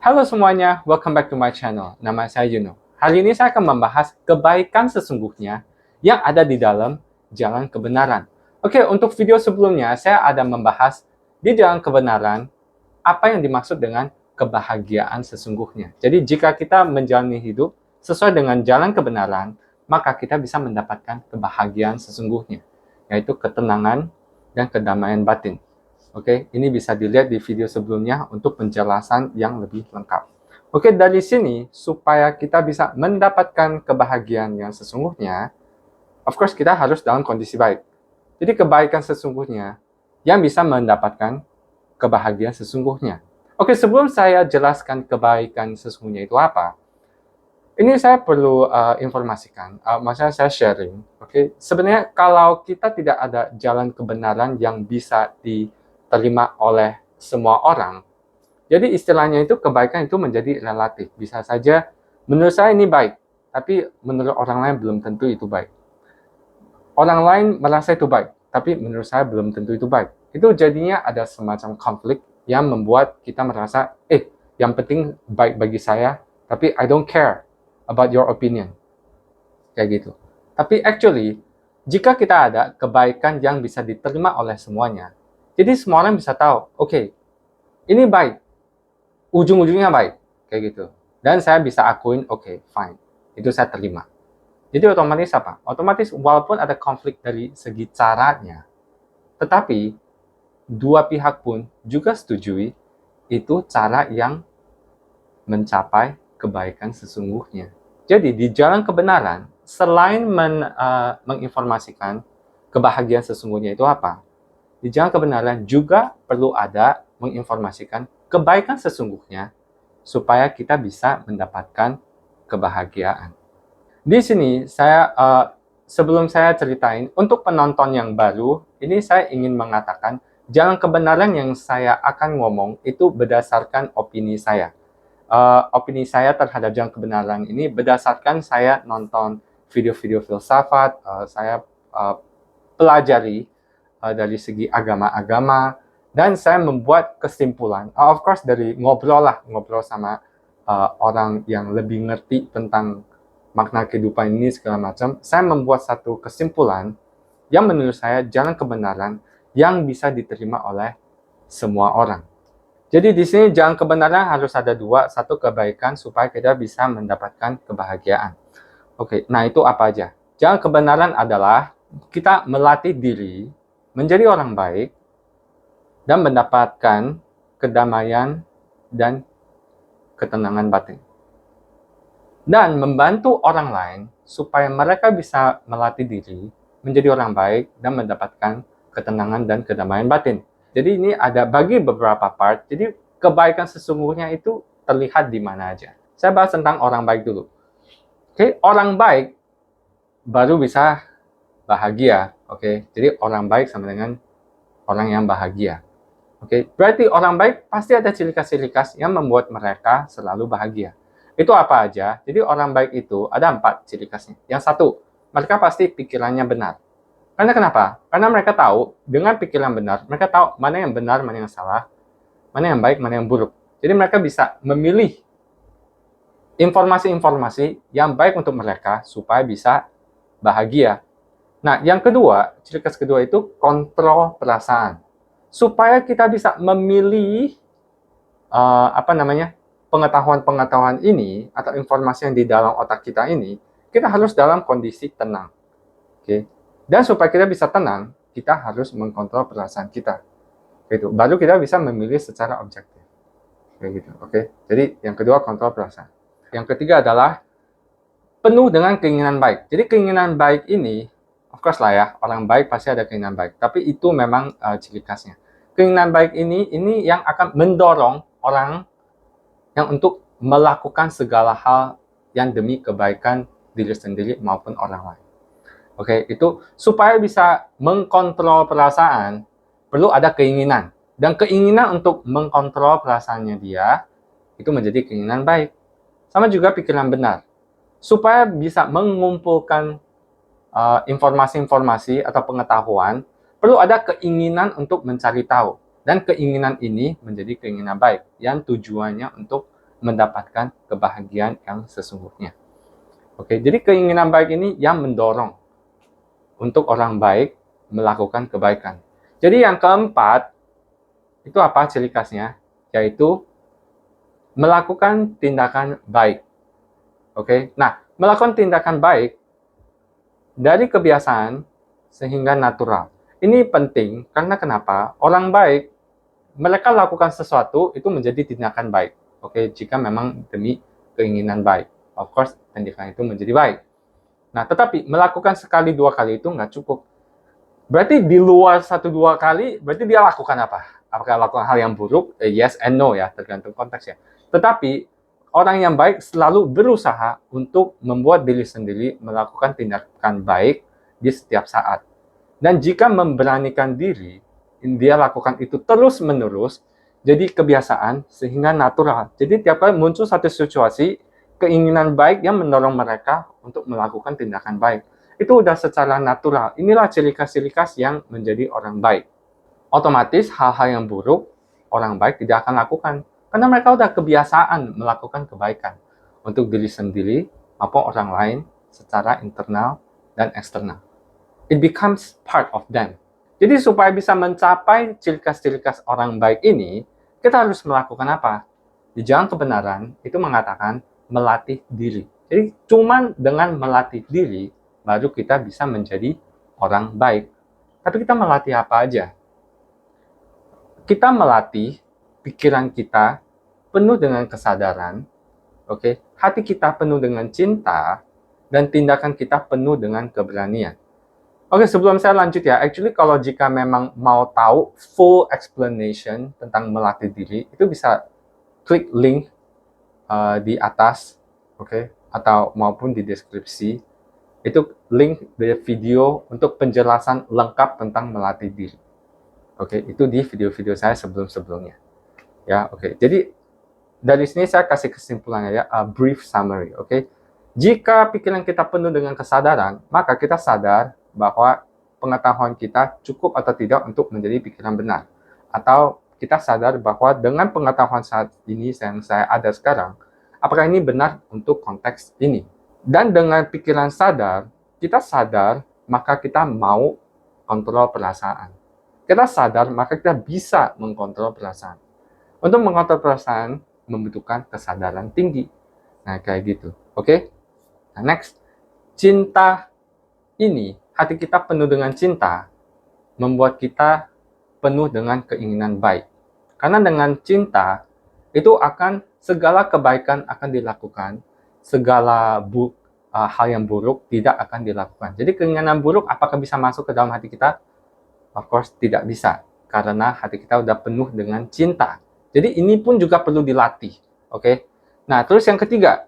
Halo semuanya, welcome back to my channel. Nama saya Juno. Hari ini saya akan membahas kebaikan sesungguhnya yang ada di dalam jalan kebenaran. Oke, untuk video sebelumnya saya ada membahas di jalan kebenaran apa yang dimaksud dengan kebahagiaan sesungguhnya. Jadi jika kita menjalani hidup sesuai dengan jalan kebenaran, maka kita bisa mendapatkan kebahagiaan sesungguhnya, yaitu ketenangan dan kedamaian batin. Oke, ini bisa dilihat di video sebelumnya untuk penjelasan yang lebih lengkap. Oke, dari sini supaya kita bisa mendapatkan kebahagiaan yang sesungguhnya, of course kita harus dalam kondisi baik. Jadi kebaikan sesungguhnya yang bisa mendapatkan kebahagiaan sesungguhnya. Oke, sebelum saya jelaskan kebaikan sesungguhnya itu apa, ini saya perlu informasikan, maksudnya saya sharing. Oke, sebenarnya kalau kita tidak ada jalan kebenaran yang bisa diterima oleh semua orang, jadi istilahnya itu kebaikan itu menjadi relatif. Bisa saja menurut saya ini baik, tapi menurut orang lain belum tentu itu baik. Orang lain merasa itu baik, tapi menurut saya belum tentu itu baik. Itu jadinya ada semacam konflik yang membuat kita merasa, yang penting baik bagi saya, tapi I don't care about your opinion. Kayak gitu. Tapi actually, jika kita ada kebaikan yang bisa diterima oleh semuanya, jadi semua orang bisa tahu, oke, ini baik, ujung-ujungnya baik, kayak gitu. Dan saya bisa akuin, oke, fine, itu saya terima. Jadi otomatis apa? Otomatis walaupun ada konflik dari segi caranya, tetapi dua pihak pun juga setujui itu cara yang mencapai kebaikan sesungguhnya. Jadi di jalan kebenaran, selain menginformasikan kebahagiaan sesungguhnya itu apa, di jalan kebenaran juga perlu ada menginformasikan kebaikan sesungguhnya supaya kita bisa mendapatkan kebahagiaan. Di sini sebelum saya ceritain untuk penonton yang baru, ini saya ingin mengatakan jalan kebenaran yang saya akan ngomong itu berdasarkan opini saya. Opini saya terhadap jalan kebenaran ini berdasarkan saya nonton video-video filsafat, saya pelajari dari segi agama-agama, dan saya membuat kesimpulan. Of course dari ngobrol sama orang yang lebih ngerti tentang makna kehidupan ini segala macam. Saya membuat satu kesimpulan yang menurut saya jalan kebenaran yang bisa diterima oleh semua orang. Jadi di sini jalan kebenaran harus ada dua, satu kebaikan supaya kita bisa mendapatkan kebahagiaan. Oke, nah itu apa aja? Jalan kebenaran adalah kita melatih diri menjadi orang baik dan mendapatkan kedamaian dan ketenangan batin. Dan membantu orang lain supaya mereka bisa melatih diri menjadi orang baik dan mendapatkan ketenangan dan kedamaian batin. Jadi ini ada bagi beberapa part. Jadi kebaikan sesungguhnya itu terlihat di mana aja. Saya bahas tentang orang baik dulu. Oke, orang baik baru bisa bahagia. Oke, jadi orang baik sama dengan orang yang bahagia. Oke, berarti orang baik pasti ada ciri khas yang membuat mereka selalu bahagia. Itu apa aja? Jadi orang baik itu ada 4 ciri khasnya. Yang satu, mereka pasti pikirannya benar. Karena kenapa? Karena mereka tahu, dengan pikiran benar, mereka tahu mana yang benar, mana yang salah, mana yang baik, mana yang buruk. Jadi mereka bisa memilih informasi-informasi yang baik untuk mereka supaya bisa bahagia. Nah, yang kedua, ciri khas kedua itu kontrol perasaan. Supaya kita bisa memilih pengetahuan-pengetahuan ini atau informasi yang di dalam otak kita ini, kita harus dalam kondisi tenang. Oke. Dan supaya kita bisa tenang, kita harus mengkontrol perasaan kita. Gitu. Baru kita bisa memilih secara objektif. Kayak gitu. Oke. Jadi yang kedua kontrol perasaan. Yang ketiga adalah penuh dengan keinginan baik. Jadi keinginan baik ini, of course lah ya, orang baik pasti ada keinginan baik. Tapi itu memang ciri khasnya. Keinginan baik ini yang akan mendorong orang yang untuk melakukan segala hal yang demi kebaikan diri sendiri maupun orang lain. Oke, itu supaya bisa mengkontrol perasaan, perlu ada keinginan. Dan keinginan untuk mengkontrol perasaannya dia, itu menjadi keinginan baik. Sama juga pikiran benar. Supaya bisa mengumpulkan informasi-informasi atau pengetahuan, perlu ada keinginan untuk mencari tahu. Dan keinginan ini menjadi keinginan baik, yang tujuannya untuk mendapatkan kebahagiaan yang sesungguhnya. Oke, jadi keinginan baik ini yang mendorong untuk orang baik melakukan kebaikan. Jadi yang keempat, itu apa ciri khasnya? Yaitu melakukan tindakan baik. Oke, nah melakukan tindakan baik dari kebiasaan sehingga natural. Ini penting karena kenapa? Orang baik, mereka lakukan sesuatu itu menjadi tindakan baik. Oke, jika memang demi keinginan baik. Of course, tindakan itu menjadi baik. Nah, tetapi melakukan sekali dua kali itu nggak cukup. Berarti di luar satu dua kali, berarti dia lakukan apa? Apakah lakukan hal yang buruk? Yes and no ya, tergantung konteksnya. Tetapi orang yang baik selalu berusaha untuk membuat diri sendiri melakukan tindakan baik di setiap saat. Dan jika memberanikan diri, dia lakukan itu terus-menerus, jadi kebiasaan sehingga natural. Jadi tiap kali muncul satu situasi, keinginan baik yang mendorong mereka untuk melakukan tindakan baik. Itu udah secara natural. Inilah ciri khas yang menjadi orang baik. Otomatis hal-hal yang buruk, orang baik tidak akan lakukan. Karena mereka udah kebiasaan melakukan kebaikan untuk diri sendiri maupun orang lain secara internal dan eksternal. It becomes part of them. Jadi supaya bisa mencapai ciri khas orang baik ini, kita harus melakukan apa? Di jalan kebenaran itu mengatakan melatih diri. Jadi cuman dengan melatih diri, baru kita bisa menjadi orang baik. Tapi kita melatih apa aja? Kita melatih pikiran kita penuh dengan kesadaran, oke? Hati kita penuh dengan cinta, dan tindakan kita penuh dengan keberanian. Oke, sebelum saya lanjut ya, actually kalau jika memang mau tahu full explanation tentang melatih diri, itu bisa klik link di atas, oke, atau maupun di deskripsi. Itu link dari video untuk penjelasan lengkap tentang melatih diri. Oke, itu di video-video saya sebelum-sebelumnya. Ya, oke. Jadi dari sini saya kasih kesimpulannya ya, a brief summary, oke. Jika pikiran kita penuh dengan kesadaran, maka kita sadar bahwa pengetahuan kita cukup atau tidak untuk menjadi pikiran benar. Atau kita sadar bahwa dengan pengetahuan saat ini yang saya ada sekarang, apakah ini benar untuk konteks ini? Dan dengan pikiran sadar, kita sadar, maka kita mau kontrol perasaan. Kita sadar, maka kita bisa mengkontrol perasaan. Untuk mengkontrol perasaan, membutuhkan kesadaran tinggi. Nah, kayak gitu. Oke? Nah, next. Cinta ini, hati kita penuh dengan cinta, membuat kita penuh dengan keinginan baik. Karena dengan cinta, itu akan segala kebaikan akan dilakukan, segala hal yang buruk tidak akan dilakukan. Jadi keinginan buruk apakah bisa masuk ke dalam hati kita? Of course, tidak bisa. Karena hati kita udah penuh dengan cinta. Jadi ini pun juga perlu dilatih. Oke? Nah, terus yang ketiga,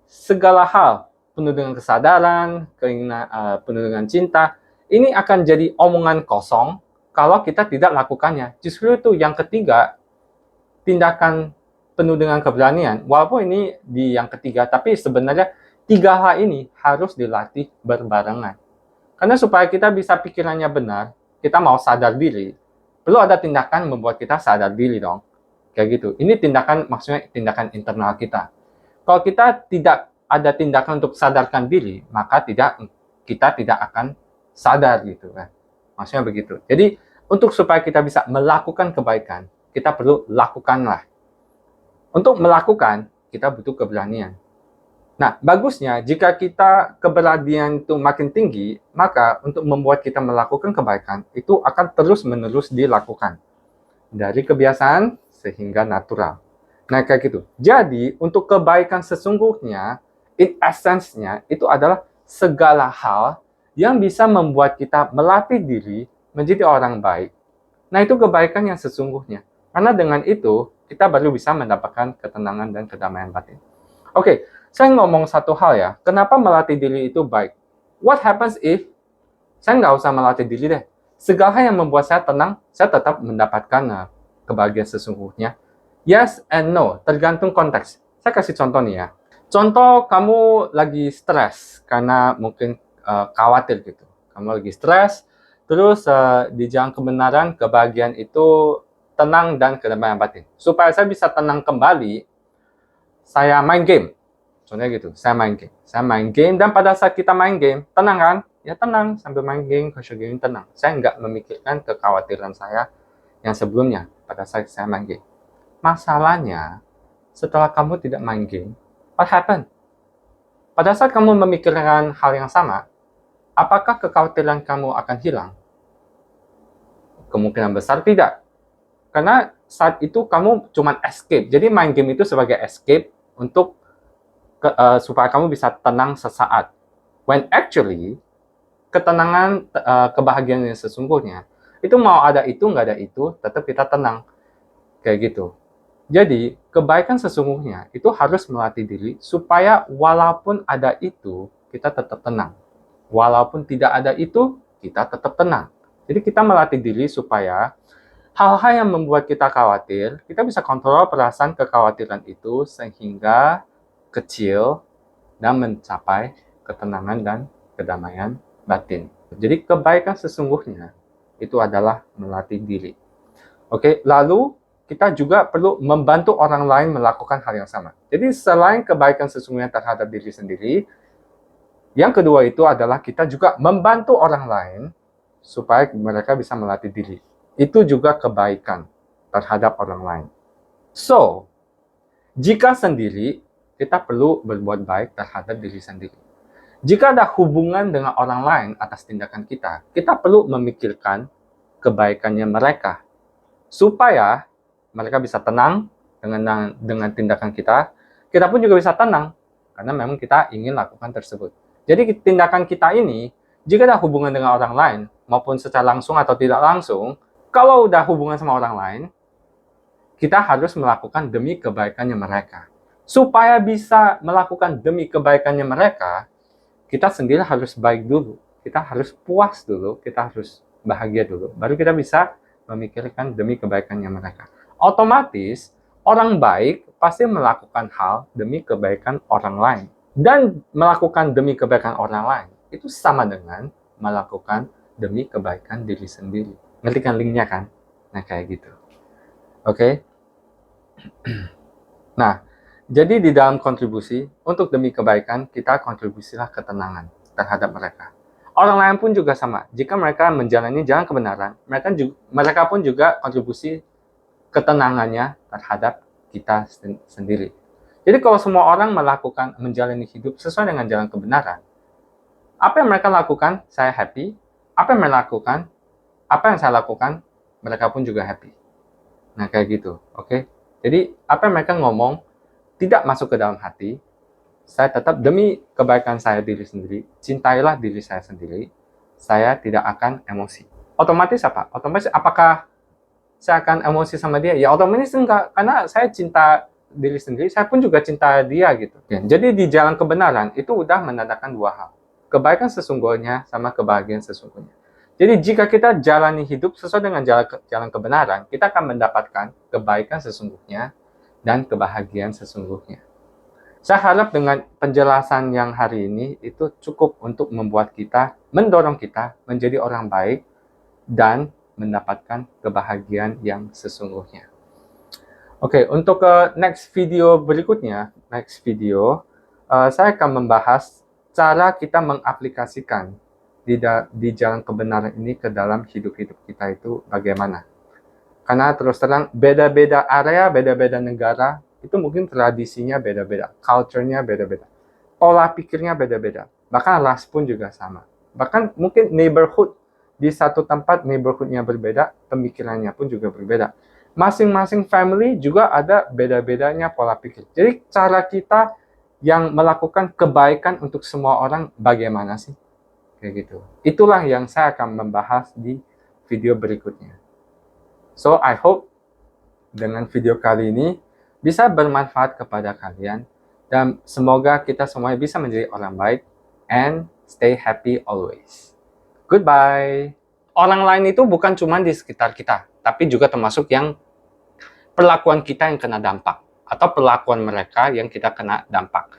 segala hal penuh dengan kesadaran, keinginan penuh dengan cinta, ini akan jadi omongan kosong kalau kita tidak lakukannya. Justru itu yang ketiga, tindakan penuh dengan keberanian. Walaupun ini di yang ketiga, tapi sebenarnya tiga hal ini harus dilatih berbarengan. Karena supaya kita bisa pikirannya benar, kita mau sadar diri, perlu ada tindakan membuat kita sadar diri dong. Kayak gitu. Ini tindakan, maksudnya tindakan internal kita. Kalau kita tidak ada tindakan untuk sadarkan diri, maka kita tidak akan sadar gitu kan. Maksudnya begitu. Jadi untuk supaya kita bisa melakukan kebaikan, kita perlu lakukanlah. Untuk melakukan, kita butuh keberanian. Nah, bagusnya jika kita keberanian itu makin tinggi, maka untuk membuat kita melakukan kebaikan, itu akan terus-menerus dilakukan. Dari kebiasaan sehingga natural. Nah, kayak gitu. Jadi, untuk kebaikan sesungguhnya, in essence-nya, itu adalah segala hal yang bisa membuat kita melatih diri menjadi orang baik. Nah, itu kebaikan yang sesungguhnya. Karena dengan itu, kita baru bisa mendapatkan ketenangan dan kedamaian batin. Oke, saya ngomong satu hal ya. Kenapa melatih diri itu baik? What happens if saya nggak usah melatih diri deh? Segala hal yang membuat saya tenang, saya tetap mendapatkan kebahagiaan sesungguhnya. Yes and no, tergantung konteks. Saya kasih contoh nih ya. Contoh kamu lagi stres karena mungkin khawatir gitu. Kamu lagi stres, terus di jalan kebenaran, kebahagiaan itu tenang dan kedamaian batin. Supaya saya bisa tenang kembali, saya main game. Contohnya gitu, saya main game. Saya main game, dan pada saat kita main game, tenang kan? Ya tenang, sambil main game, casual game, tenang. Saya nggak memikirkan kekhawatiran saya yang sebelumnya pada saat saya main game. Masalahnya, setelah kamu tidak main game, what happened? Pada saat kamu memikirkan hal yang sama, apakah kekhawatiran kamu akan hilang? Kemungkinan besar tidak. Karena saat itu kamu cuma escape. Jadi main game itu sebagai escape untuk supaya kamu bisa tenang sesaat. When actually, ketenangan, kebahagiaan yang sesungguhnya, itu mau ada itu, nggak ada itu, tetap kita tenang. Kayak gitu. Jadi, kebaikan sesungguhnya itu harus melatih diri supaya walaupun ada itu, kita tetap tenang. Walaupun tidak ada itu, kita tetap tenang. Jadi kita melatih diri supaya hal-hal yang membuat kita khawatir, kita bisa kontrol perasaan kekhawatiran itu sehingga kecil dan mencapai ketenangan dan kedamaian batin. Jadi kebaikan sesungguhnya itu adalah melatih diri. Oke, lalu kita juga perlu membantu orang lain melakukan hal yang sama. Jadi selain kebaikan sesungguhnya terhadap diri sendiri, yang kedua itu adalah kita juga membantu orang lain supaya mereka bisa melatih diri. Itu juga kebaikan terhadap orang lain. So, jika sendiri, kita perlu berbuat baik terhadap diri sendiri. Jika ada hubungan dengan orang lain atas tindakan kita perlu memikirkan kebaikannya mereka. Supaya mereka bisa tenang dengan tindakan kita pun juga bisa tenang, karena memang kita ingin lakukan tersebut. Jadi tindakan kita ini, jika ada hubungan dengan orang lain, maupun secara langsung atau tidak langsung, kalau udah hubungan sama orang lain, kita harus melakukan demi kebaikannya mereka. Supaya bisa melakukan demi kebaikannya mereka, kita sendiri harus baik dulu. Kita harus puas dulu, kita harus bahagia dulu. Baru kita bisa memikirkan demi kebaikannya mereka. Otomatis, orang baik pasti melakukan hal demi kebaikan orang lain. Dan melakukan demi kebaikan orang lain, itu sama dengan melakukan demi kebaikan diri sendiri. Ngerti kan linknya kan? Nah, kayak gitu. Oke? Nah, jadi di dalam kontribusi, untuk demi kebaikan, kita kontribusilah ketenangan terhadap mereka. Orang lain pun juga sama. Jika mereka menjalani jalan kebenaran, mereka pun juga kontribusi ketenangannya terhadap kita sendiri. Jadi kalau semua orang menjalani hidup sesuai dengan jalan kebenaran, apa yang mereka lakukan, saya happy. Apa yang saya lakukan, mereka pun juga happy. Nah, kayak gitu, oke? Jadi, apa yang mereka ngomong tidak masuk ke dalam hati, saya tetap demi kebaikan saya diri sendiri, cintailah diri saya sendiri, saya tidak akan emosi. Otomatis apa? Otomatis apakah saya akan emosi sama dia? Ya otomatis enggak, karena saya cinta diri sendiri, saya pun juga cinta dia gitu. Ya, jadi di jalan kebenaran itu udah menandakan dua hal. Kebaikan sesungguhnya sama kebahagiaan sesungguhnya. Jadi jika kita jalani hidup sesuai dengan jalan kebenaran, kita akan mendapatkan kebaikan sesungguhnya dan kebahagiaan sesungguhnya. Saya harap dengan penjelasan yang hari ini itu cukup untuk mendorong kita menjadi orang baik dan mendapatkan kebahagiaan yang sesungguhnya. Oke, untuk next video berikutnya, saya akan membahas cara kita mengaplikasikan di jalan kebenaran ini ke dalam hidup-hidup kita itu bagaimana. Karena terus terang, beda-beda area, beda-beda negara, itu mungkin tradisinya beda-beda, culture-nya beda-beda, pola pikirnya beda-beda, bahkan ras pun juga sama. Bahkan mungkin neighborhood, di satu tempat neighborhood-nya berbeda, pemikirannya pun juga berbeda. Masing-masing family juga ada beda-bedanya pola pikir. Jadi cara kita yang melakukan kebaikan untuk semua orang bagaimana sih? Kayak gitu. Itulah yang saya akan membahas di video berikutnya. So, I hope dengan video kali ini bisa bermanfaat kepada kalian, dan semoga kita semuanya bisa menjadi orang baik and stay happy always. Goodbye. Orang lain itu bukan cuma di sekitar kita, tapi juga termasuk yang perlakuan kita yang kena dampak atau perlakuan mereka yang kita kena dampak.